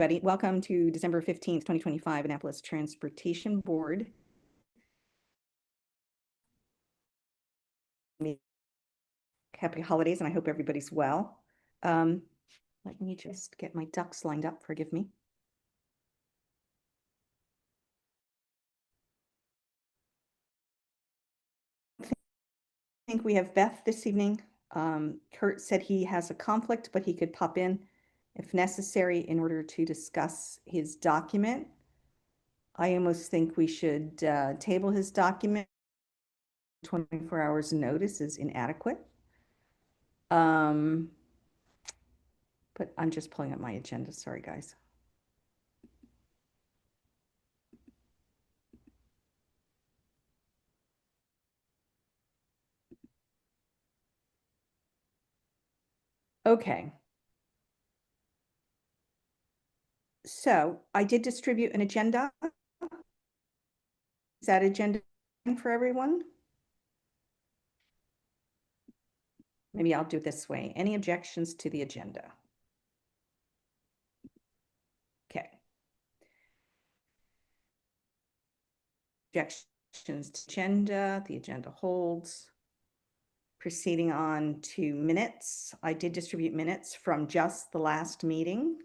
Everybody, welcome to December 15th, 2025, Annapolis Transportation Board. Happy holidays, and I hope everybody's well. Let me just get my ducks lined up, forgive me. I think we have Beth this evening. Kurt said he has a conflict, but he could pop in if necessary in order to discuss his document. I almost think we should table his document. 24 hours notice is inadequate. But I'm just pulling up my agenda. Sorry, guys. Okay. So I did distribute an agenda. Is that agenda for everyone? Maybe I'll do it this way. Any objections to the agenda? Okay. Objections to agenda, the agenda holds. Proceeding on to minutes. I did distribute minutes from just the last meeting.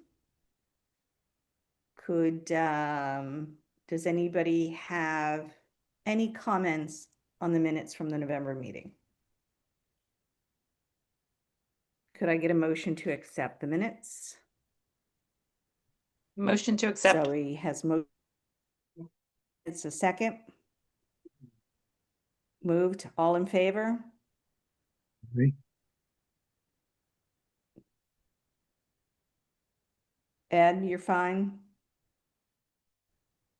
Does anybody have any comments on the minutes from the November meeting? Could I get a motion to accept the minutes? Motion to accept. Zoe has moved. It's a second. Moved. All in favor? Me. Ed, you're fine?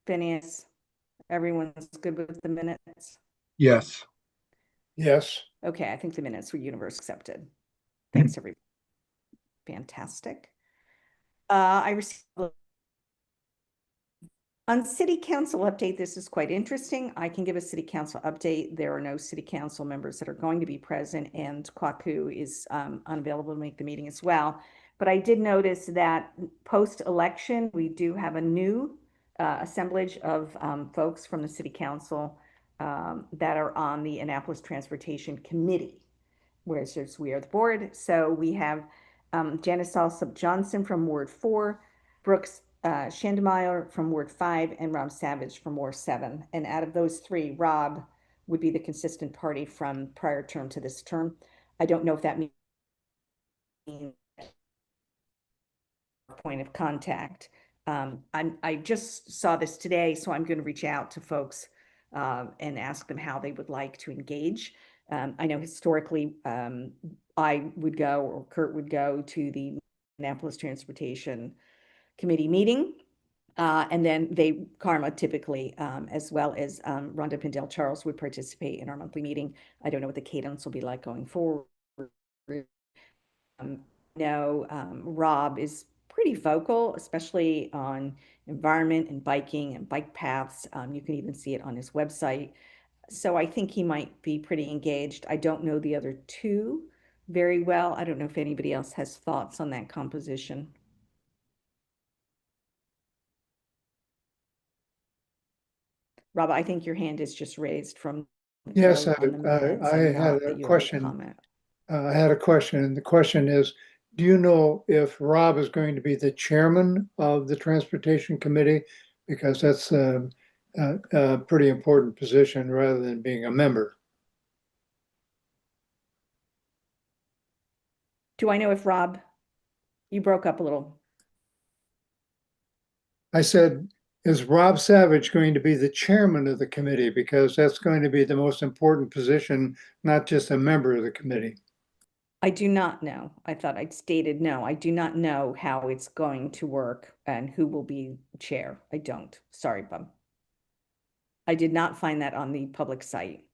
Phineas, everyone's good with the minutes? Yes. Yes. Okay, I think the minutes were universally accepted. Thanks, everybody. Fantastic. I received on city council update. This is quite interesting. I can give a city council update. There are no city council members that are going to be present, and Kwaku is unavailable to make the meeting as well. But I did notice that post-election, we do have a new assemblage of folks from the city council that are on the Annapolis Transportation Committee, whereas we are the board. So we have Janice Alsop Johnson from Ward 4, Brooks Schandemeyer from Ward 5, and Rob Savage from Ward 7. And out of those three, Rob would be the consistent party from prior term to this term. I don't know if that means point of contact. I just saw this today, so I'm going to reach out to folks and ask them how they would like to engage. I know historically I would go, or Kurt would go, to the Annapolis Transportation Committee meeting. And then Karma typically, as well as Rhonda Pindell Charles, would participate in our monthly meeting. I don't know what the cadence will be like going forward. Rob is pretty vocal, especially on environment and biking and bike paths. You can even see it on his website. So I think he might be pretty engaged. I don't know the other two very well. I don't know if anybody else has thoughts on that composition. Rob, I think your hand is just raised from. Yes, I had a question. I had a question, and the question is, do you know if Rob is going to be the chairman of the Transportation Committee? Because that's a pretty important position rather than being a member. Do I know if Rob, you broke up a little. I said, is Rob Savage going to be the chairman of the committee? Because that's going to be the most important position, not just a member of the committee. I do not know. I thought I'd stated no. I do not know how it's going to work and who will be chair. I don't. Sorry, Bob. I did not find that on the public site.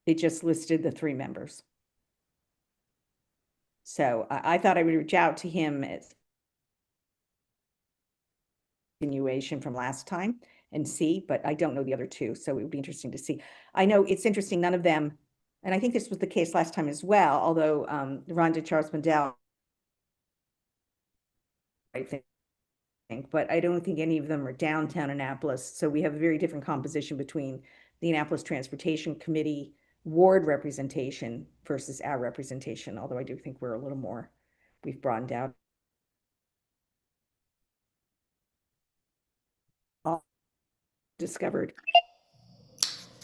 It just listed the 3 members. So I thought I would reach out to him as continuation from last time and see, but I don't know the other 2. So it would be interesting to see. I know it's interesting. None of them, and I think this was the case last time as well, although Rhonda Charles Pindell, I think, but I don't think any of them are downtown Annapolis. So we have a very different composition between the Annapolis Transportation Committee ward representation versus our representation, although I do think we're a little more, we've broadened out. All discovered.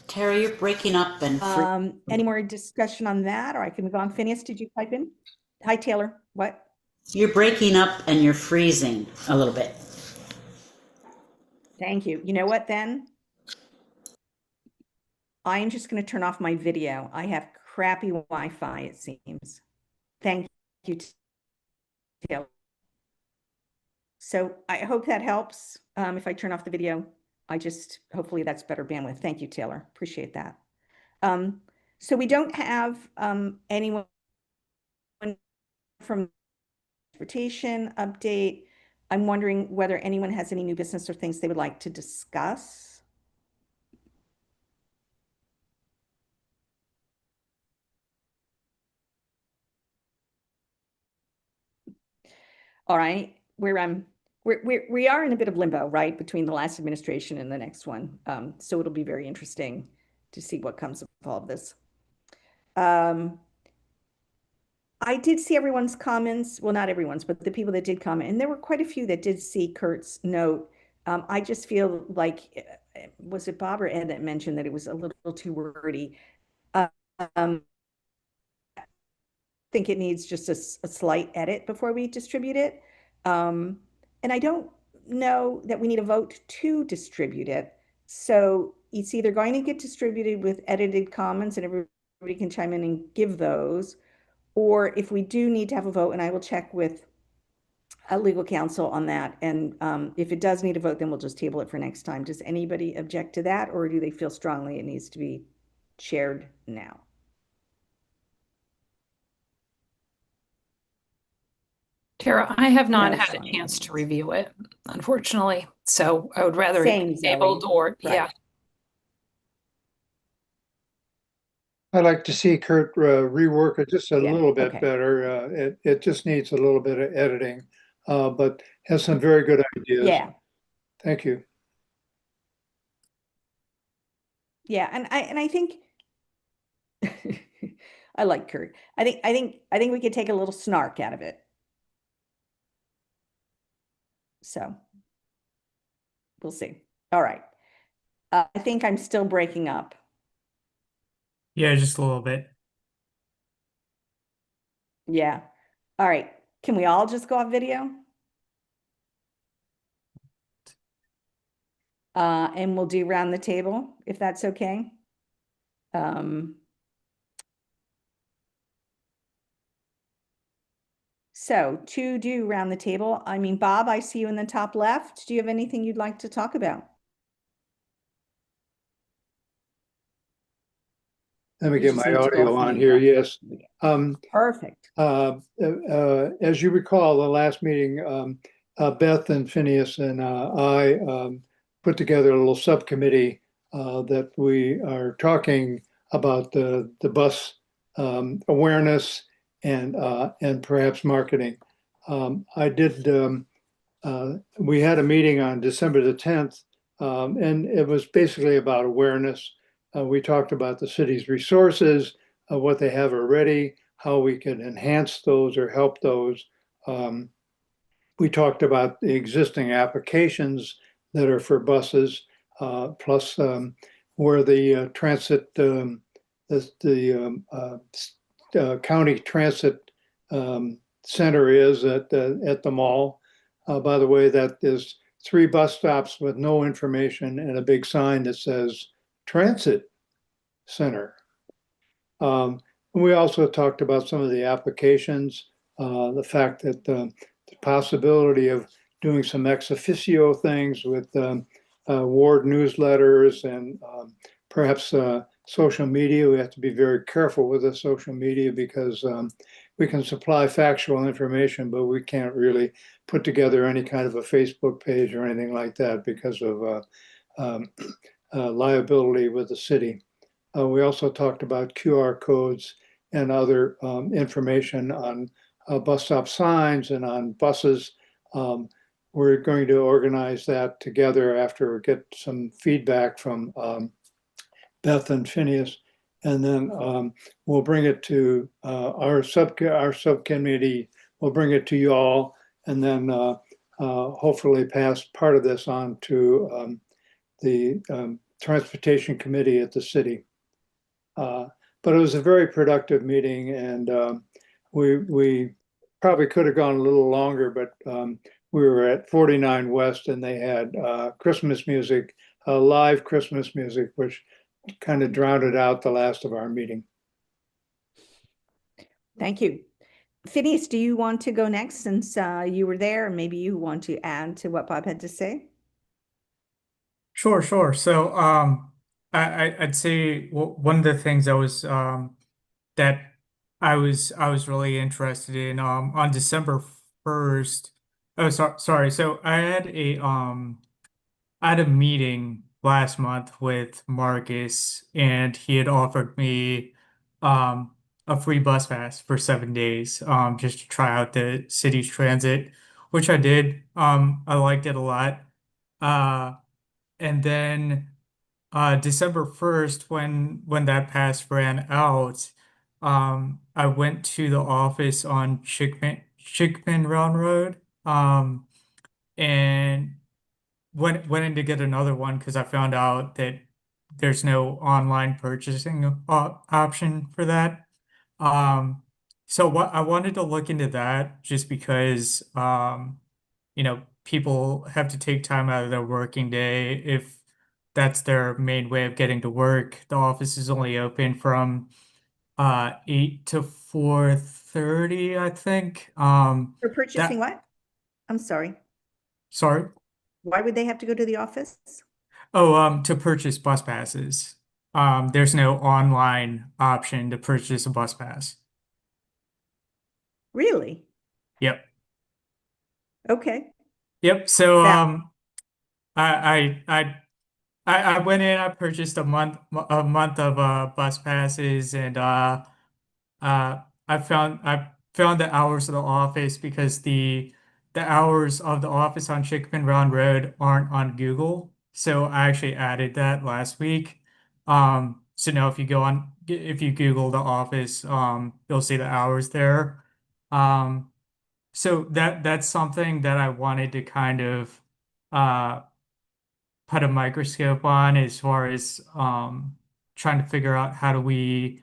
Tara, you're breaking up and Any more discussion on that, or I can move on? Phineas, did you type in? Hi, Taylor. What? you're breaking up and you're freezing a little bit. Thank you. You know what then? I am just going to turn off my video. I have crappy Wi-Fi, it seems. Thank you, Taylor. So I hope that helps. If I turn off the video, hopefully that's better bandwidth. Thank you, Taylor. Appreciate that. So we don't have anyone from transportation update. I'm wondering whether anyone has any new business or things they would like to discuss. All right, we are in a bit of limbo, right, between the last administration and the next one. So it'll be very interesting to see what comes of all of this. I did see everyone's comments. Well, not everyone's, but the people that did comment, and there were quite a few that did see Kurt's note. I just feel like, was it Bob or Ed that mentioned that it was a little too wordy? I think it needs just a slight edit before we distribute it. And I don't know that we need a vote to distribute it. So it's either going to get distributed with edited comments and everybody can chime in and give those, or if we do need to have a vote, and I will check with a legal counsel on that. And if it does need a vote, then we'll just table it for next time. Does anybody object to that, or do they feel strongly it needs to be shared now? Tara, I have not No, had a fine. chance to review it, unfortunately. So I would rather it Same, be Zoe. tabled or, Right. yeah. I'd like to see Kurt rework it just a Yeah, little bit okay. better. It just needs a little bit of editing, but has some very good ideas. Yeah, Thank you. yeah, and I think I like Kurt. I think we could take a little snark out of it. So we'll see. All right. I think I'm still breaking up. Yeah, just a little bit. Yeah. All right. Can we all just go off video? And we'll do round the table, if that's okay. So to do round the table, I mean, Bob, I see you in the top left. Do you have anything you'd like to talk about? Let me You get just my need to go audio off on mute, here. right? Yes. Perfect. As you recall, the last meeting, Beth and Phineas and I put together a little subcommittee that we are talking about the bus awareness and perhaps marketing. We had a meeting on December the 10th, and it was basically about awareness. We talked about the city's resources, what they have already, how we can enhance those or help those. We talked about the existing applications that are for buses, plus where the transit, the county transit center is at the mall. By the way, that is 3 bus stops with no information and a big sign that says Transit Center. We also talked about some of the applications, the fact that the possibility of doing some ex officio things with ward newsletters and perhaps social media. We have to be very careful with the social media because we can supply factual information, but we can't really put together any kind of a Facebook page or anything like that because of liability with the city. We also talked about QR codes and other information on bus stop signs and on buses. we're going to organize that together after we get some feedback from Beth and Phineas. And then we'll bring it to our subcommittee. We'll bring it to you all, and then hopefully pass part of this on to the Transportation Committee at the city. But it was a very productive meeting, and we probably could have gone a little longer, but we were at 49 West, and they had Christmas music, live Christmas music, which kind of drowned out the last of our meeting. Thank you. Phineas, do you want to go next since you were there, and maybe you want to add to what Bob had to say? Sure, sure. So, I'd say one of the things that I was really interested in on December 1st. Oh, sorry. So I had a meeting last month with Marcus, and he had offered me a free bus pass for 7 days just to try out the city's transit, which I did. I liked it a lot. And then December 1st, when that pass ran out, I went to the office on Chickman Round Road, and went in to get another one because I found out that there's no online purchasing option for that. So what I wanted to look into that just because people have to take time out of their working day if that's their main way of getting to work. The office is only open from 8 to 4:30, I think. For purchasing what? I'm sorry. Sorry. Why would they have to go to the office? Oh, to purchase bus passes. There's no online option to purchase a bus pass. Really? Yep. Okay. Yep. So That- I went in, I purchased a month of bus passes, and I found the hours of the office because the hours of the office on Chickman Round Road aren't on Google. So I actually added that last week. So now if you Google the office, you'll see the hours there. So that's something that I wanted to kind of uh put a microscope on as far as trying to figure out how do we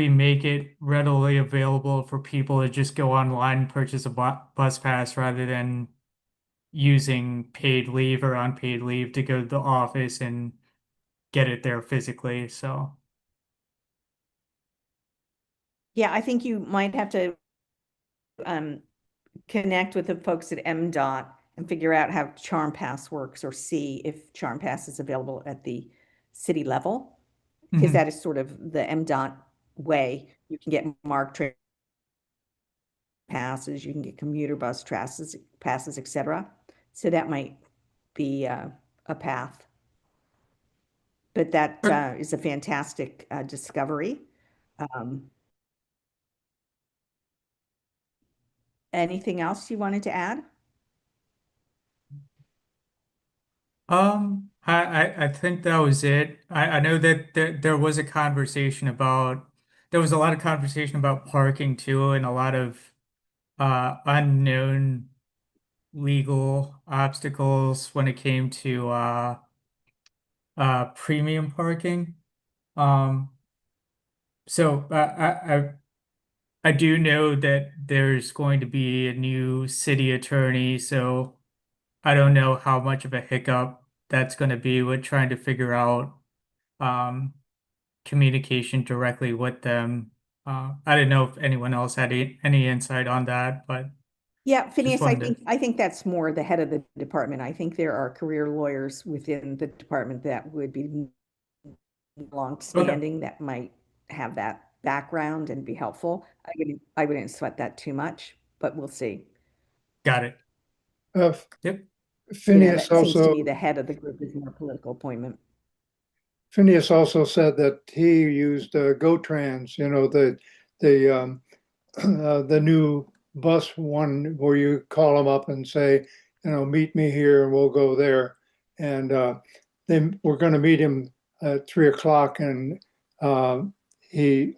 make it readily available for people to just go online and purchase a bus pass rather than using paid leave or unpaid leave to go to the office and get it there physically. So Yeah, I think you might have to connect with the folks at MDOT and figure out how Charm Pass works, or see if Charm Pass is available at the city level, because Mhm. that is sort of the MDOT way. You can get marked train passes, you can get commuter bus passes, etc. So that might be a path. But that is a fantastic discovery. Anything else you wanted to add? I think that was it. I know that there was a conversation there was a lot of conversation about parking too, and a lot of unknown legal obstacles when it came to premium parking. Um, so I do know that there's going to be a new city attorney, so I don't know how much of a hiccup that's going to be with trying to figure out um, communication directly with them. I didn't know if anyone else had any insight on that, but Yeah, just Phineas, wanted to. I think that's more the head of the department. I think there are career lawyers within the department that would be Okay, longstanding that might have that background and be helpful. I wouldn't sweat that too much, but we'll see. got it. Uh, Yep. Phineas That seems to also me the head of the group is more political appointment. Phineas also said that he used GoTrans, the the new bus one where you call them up and say, meet me here and we'll go there. And then we're going to meet him at 3 o'clock, and he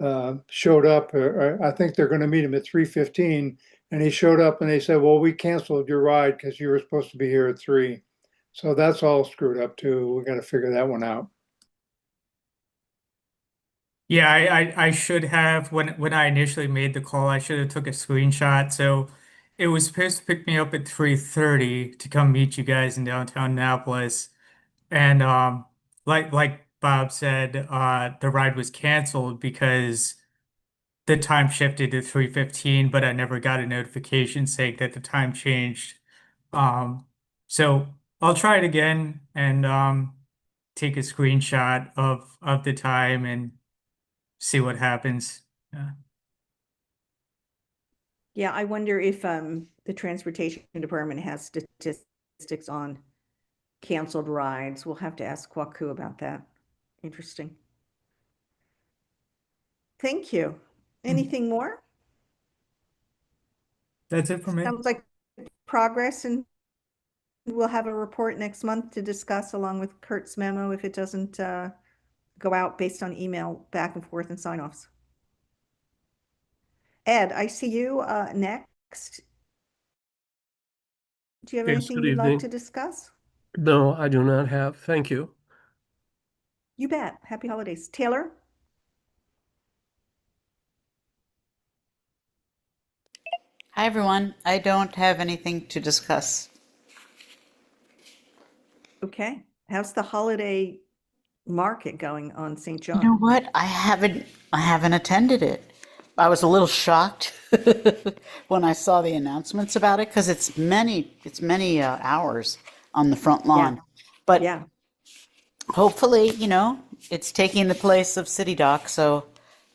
showed up. I think they're going to meet him at 3:15, and he showed up and they said, well, we canceled your ride because you were supposed to be here at 3. So that's all screwed up too. We got to figure that one out. Yeah, I should have when I initially made the call, I should have took a screenshot. So it was supposed to pick me up at 3:30 to come meet you guys in downtown Annapolis. And like Bob said, the ride was canceled because the time shifted to 3:15, but I never got a notification saying that the time changed. So I'll try it again and take a screenshot of the time and see what happens. Yeah. Yeah, I wonder if the transportation department has statistics on canceled rides. We'll have to ask Kwaku about that. Interesting. Thank you. Anything more? That's it for me. Sounds like progress, and we'll have a report next month to discuss along with Kurt's memo if it doesn't go out based on email back and forth and sign-offs. Ed, I see you next. Do you have Yes, anything good you'd like evening. to discuss? No, I do not have. Thank you. You bet. Happy holidays. Taylor? Hi, everyone. I don't have anything to discuss. Okay. How's the holiday market going on St. You know John? what? I haven't attended it. I was a little shocked when I saw the announcements about it because it's many hours on the front lawn. But Yeah. hopefully, it's taking the place of City Dock, so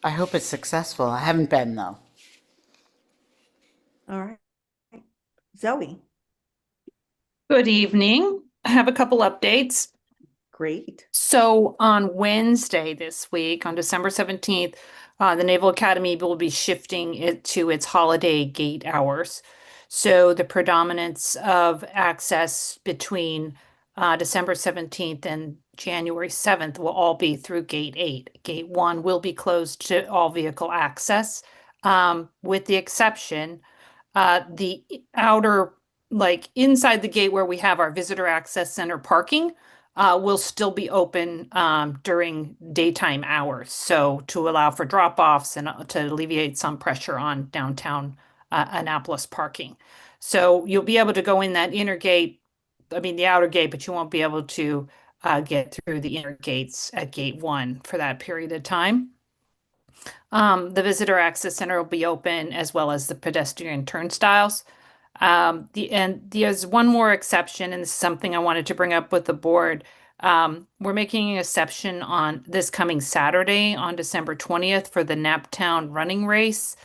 I hope it's successful. I haven't been though. All right. Zoe, Good evening. I have a couple updates. great. So on Wednesday this week, on December 17th, the Naval Academy will be shifting it to its holiday gate hours. So the predominance of access between December 17th and January 7th will all be through Gate 8. Gate 1 will be closed to all vehicle access, with the exception the outer, like inside the gate where we have our visitor access center parking, will still be open during daytime hours. So to allow for drop-offs and to alleviate some pressure on downtown Annapolis parking. So you'll be able to go in that inner gate, the outer gate, but you won't be able to get through the inner gates at Gate 1 for that period of time. The visitor access center will be open as well as the pedestrian turnstiles. There's one more exception, and this is something I wanted to bring up with the board. We're making an exception on this coming Saturday on December 20th for the Naptown running race.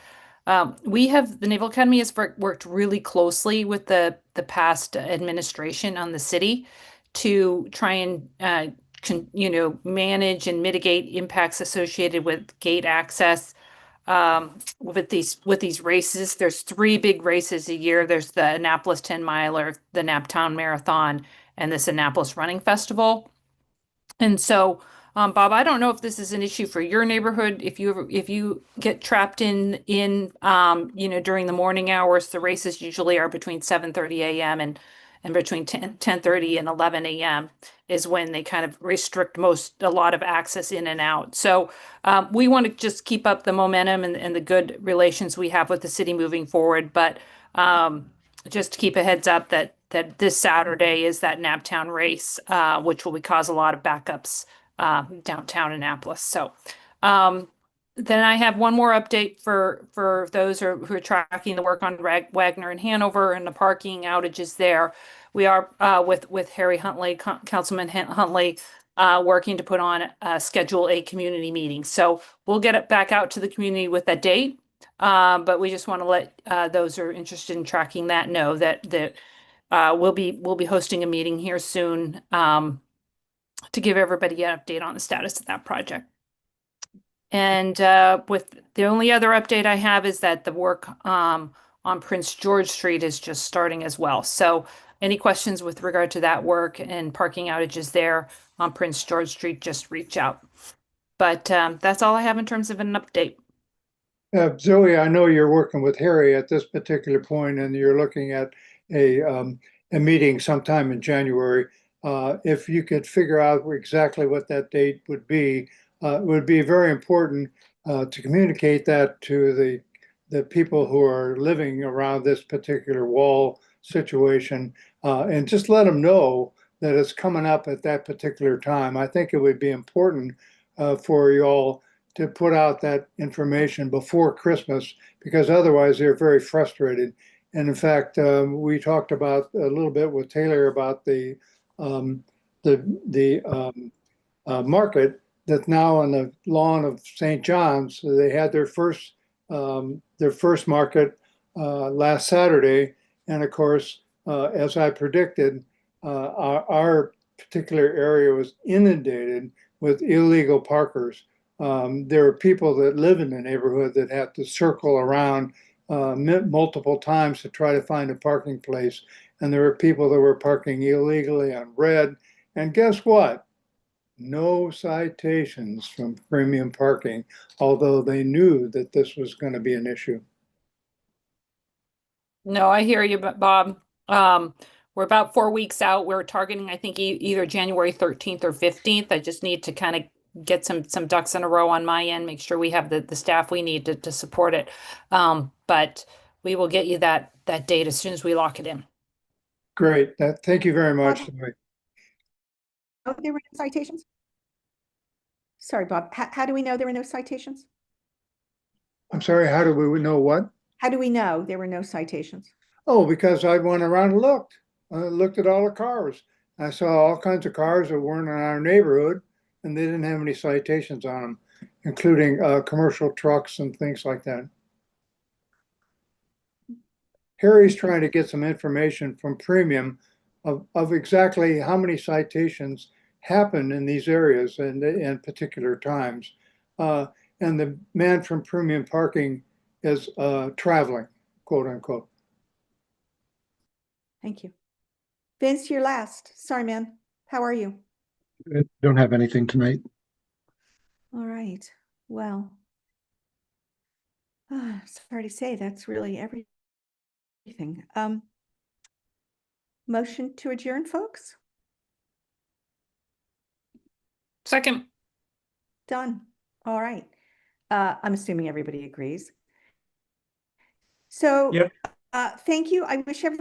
The Naval Academy has worked really closely with the past administration on the city to try and manage and mitigate impacts associated with gate access. With these races, there's 3 big races a year. There's the Annapolis 10 miler, the Naptown Marathon, and this Annapolis Running Festival. And so, Bob, I don't know if this is an issue for your neighborhood. If you get trapped in during the morning hours, the races usually are between 7:30 a.m. and between 10:30 and 11 a.m. is when they kind of restrict a lot of access in and out. So we want to just keep up the momentum and the good relations we have with the city moving forward. But just to keep a heads up that this Saturday is that Naptown race, which will cause a lot of backups downtown Annapolis. So then I have one more update for those who are tracking the work on Wagner and Hanover and the parking outages there. We are with Harry Huntley, Councilman Huntley, working to put on schedule a community meeting. So we'll get it back out to the community with that date. But we just want to let those who are interested in tracking that know that we'll be hosting a meeting here soon to give everybody an update on the status of that project. And with the only other update I have is that the work on on Prince George Street is just starting as well. So any questions with regard to that work and parking outages there on Prince George Street, just reach out. But that's all I have in terms of an update. Zoe, I know you're working with Harry at this particular point, and you're looking at a meeting sometime in January. If you could figure out exactly what that date would be, it would be very important to communicate that to the people who are living around this particular wall situation, and just let them know that it's coming up at that particular time. I think it would be important for you all to put out that information before Christmas, because otherwise they're very frustrated. And in fact, we talked about a little bit with Taylor about the market that's now on the lawn of St. John's. So they had their first market last Saturday, and of course, as I predicted, our particular area was inundated with illegal parkers. There are people that live in the neighborhood that have to circle around multiple times to try to find a parking place. And there were people that were parking illegally on red. And guess what? No citations from premium parking, although they knew that this was going to be an issue. No, I hear you, Bob. We're about 4 weeks out. We're targeting, I think, either January 13th or 15th. I just need to kind of get some ducks in a row on my end, make sure we have the staff we need to support it. But we will get you that date as soon as we lock it in. Great. Thank you very much. Oh, there were no citations? Sorry, Bob. How do we know there were no citations? I'm sorry, how do we know what? How do we know there were no citations? Oh, because I went around and looked at all the cars. I saw all kinds of cars that weren't in our neighborhood, and they didn't have any citations on them, including commercial trucks and things like that. Harry's trying to get some information from Premium of exactly how many citations happen in these areas and in particular times. And the man from Premium Parking is traveling, quote unquote. Thank you. Vince, you're last. Sorry, man. How are you? I don't have anything tonight. All right. Well, sorry to say, that's really everything. Motion to adjourn, folks? Second. Done. All right. I'm assuming everybody agrees. So, Yep. thank you. I wish everyone